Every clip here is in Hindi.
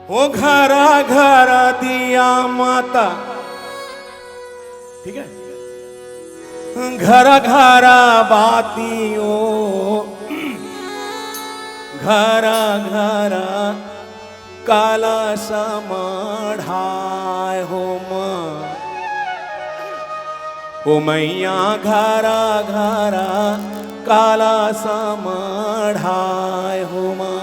ओ घरा घरा दिया माता, ठीक है, घरा घरा बातियों, घरा घरा काला समाढ़ाए हो माँ, ओ मैया घरा घरा काला समाढ़ाए हो माँ।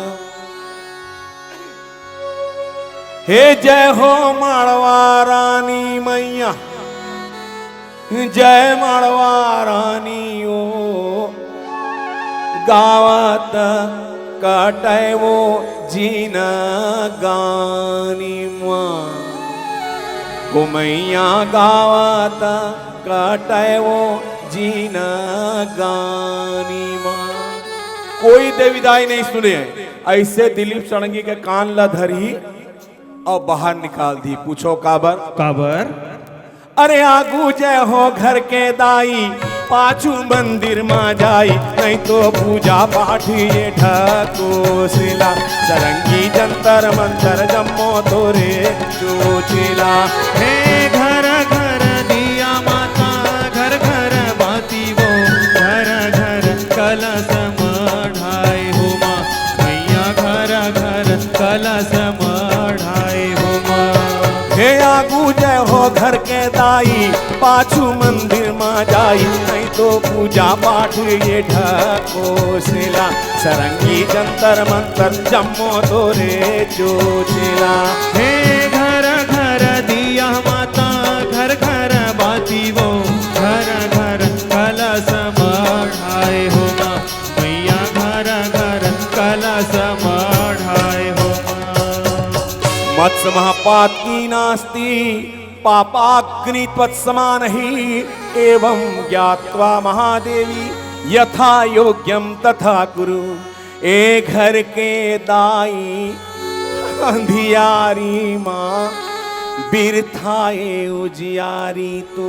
हे जय हो माड़वा रानी मैया, जय माड़वा रानी ओ, गावत कटे वो जीना गानी माँ, ओ मैया गावत कटे वो जीना गानी माँ। कोई देवीदाई नहीं सुने, ऐसे दिलीप सड़ंगी के कान ला धरी और बाहर निकाल दी। पूछो काबर काबर? अरे आगू जय हो घर के दाई, पाछू मंदिर मां जाई, नहीं तो पूजा पाठ ये ढकोसिला, सरंगी जंतर मंतर जम्मो तोरे चोचिला। हे घर घर दिया माता, घर घर बाती वो, घर घर कलश मढ़ाए हो माँ, मैया घर घर कलश मढ़ाए हो माँ। हे आगू जय हो घर के दाई, पाछू मंदिर मां जाई, नहीं तो पूजा पाठ ये ढकोसिला, सरंगी जंतर मंतर जम्मो तोरे चोचिला। हे घर घर दिया माता, घर घर बाती वो, घर घर कलश मढ़ाए हो माँ, मैया घर घर कलश मढ़ाए हो माँ। मत्स्य महापात की नास्ति पापाग्नि त्वत्समान ही, एवं ज्ञात्वा महादेवी यथा योग्यम तथा कुरु। ए घर के दाई अंधियारी माँ, बिरथाए उजियारी तू।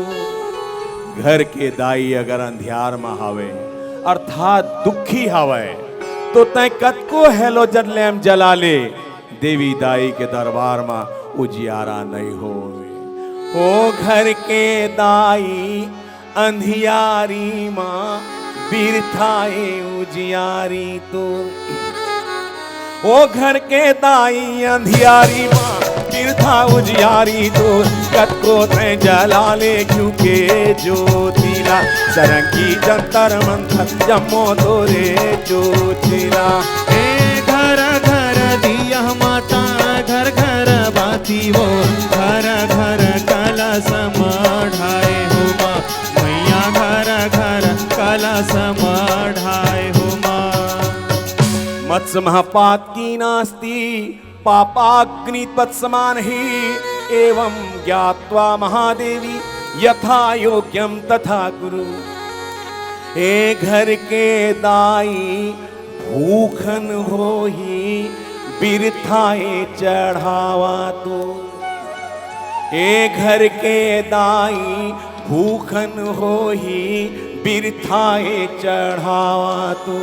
घर के दाई अगर अंधियार में हवे अर्थात दुखी हवे, तो तय कत को हेलोजन लैम जला ले, देवी दाई के दरबार में उजियारा नहीं हो। ओ घर के दाई अंधियारी माँ, बिरथाए उजियारी तो। ओ घर के दाई अंधियारी माँ, बिरथा उजियारी तो, कत को तय जला ले क्योंकि ज्योतिला, सरंगी जंतर मंतर जम्मो तोरे चोचिला। हे घर घर दिया माता, घर घर बाती वो, घर घर कलश मढ़ाए हो माँ, मैया घर घर कलश मढ़ाए हो माँ। मत्स्य महापात की नास्ति पापाग्नि तत्समान ही, एवं ज्ञात्वा महादेवी यथा योग्यम तथा गुरु। ए घर के दाई भूखन हो ही, बिरथाए चढ़ावा तो। ए घर के दाई भूखन हो ही, बिरथाए चढ़ावा तो।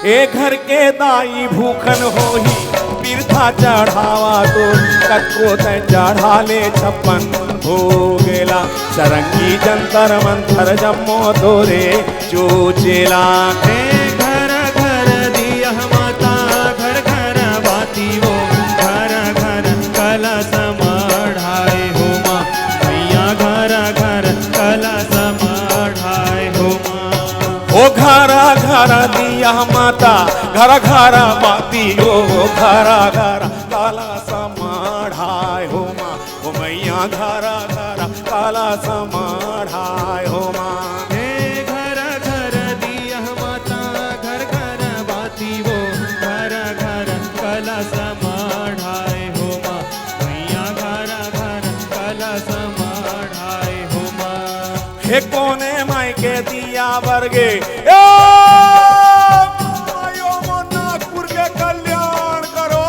ए घर के दाई भूखन हो ही, बिरथा चढ़ावा तो, कको तय चढ़ा ले 56 भोगेला, सरंगी जंतर मंतर जम्मो तोरे चोचेला। हे घर घर दिया माता, घर घर बाती वो, घर घर कलश मढ़ाए हो माँ, मैया घर घर कलश मढ़ाए हो माँ। ओ घरा घरा दिया माता, घरा घरा बाती ओ, घरा घरा काला समाढ़ाए हो माँ, ओ मैया घरा घरा काला समाढ़ाए हो माँ। हे घर घर दिया माता, घर घर बाती वो, घर घर कलश मढ़ाए हो माँ, मैया घर घर कलश मढ़ाए हो माँ। हे कोने माई के दिया वर्गे, नागपुर के कल्याण करो।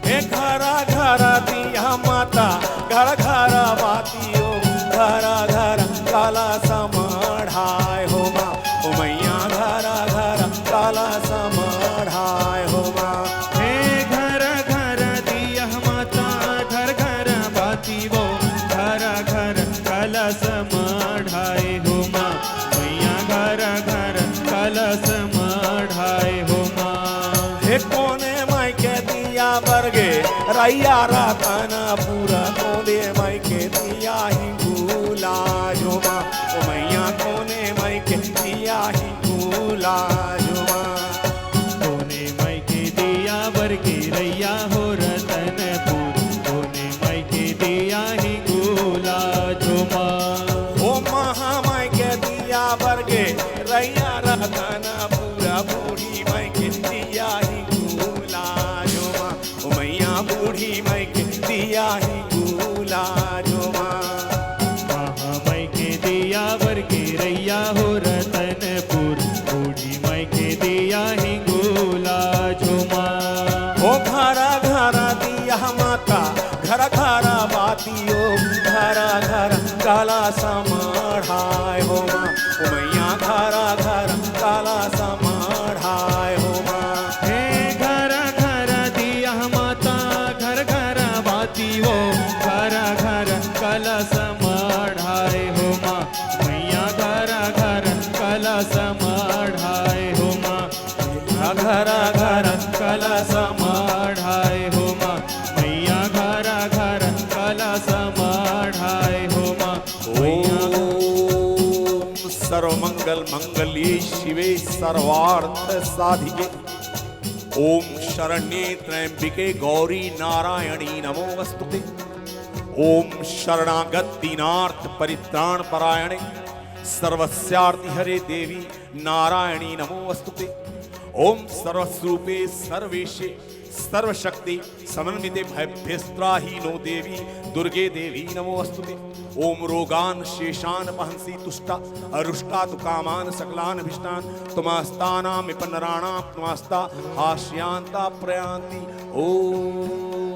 हे घरा घरा दिया माता, घर घरा बातियो, घरा घरा काला समाढ़ाए हो माँ, ओ मैया घरा घरा काला समाढ़ाए मढ़ाए हो माँ। हे घर घर दिया माता, घर घर बाती वो, घर घर कलश मढ़ाए हो माँ। मैया घर घर कलश मढ़ाए हो माँ। हे कोने माई के दिया बरगे रैया रतन पूरा, कोने माई के दिया ही भूला जो माँ। ओ मैया कोने माई के दिया ही भूला जो माँ। कोने माई के दिया बरगे रैया हो रतनपुर, कोने माई के दिया ही गोला जो माँ। ओ महामाई के दिया बरगे रैया रतन पूरा, बूढ़ी माई के दिया ही भूला जो माँ। ओ मैया बूढ़ी माई के दिया ही भूला जो माँ। महामाई के दिया बरगे रैया हो रतनपुर, बूढ़ी माई के दिया ही गोला जो माँ। ओ घर घर दिया माता, घर घर बातियो, घर घर काला समाढ़ाए हो माँ। ओ मैया घर घर काला समाढ़ाए हो माँ। हे घर घर दिया माता, घर घर बाती वो, घर घर कलश मढ़ाए हो माँ। मैया घर घर कलश मढ़ाए हो माँ। घर घर कलश मढ़ाए हो माँ। मैया घर घर कलश मढ़ाए हो माँ। ओम सर्वमंगल मंगल्ये शिवे सर्वार्थ साधिके, ओम शरण्ये त्र्यंबिके गौरी नारायणी नमोस्तुते। ओम शरणागत दीनार्थ परित्राण परायणे, सर्वस्यार्ति हरे देवी नारायणी नमोस्तुते। ओम सर्वस्वरूपे सर्वेशे सर्वशक्ति समन्विते भयभ्यस्त्राहीनो देवी दुर्गे देवी नमोस्तुते। ओम रोगान शेषान पहंसी तुष्टा, अरुष्टा तु कामान सकलान अभिष्टान, तुमास्तानां विपन्नराणां तुमास्ता हास्यांता प्रयांति। ओम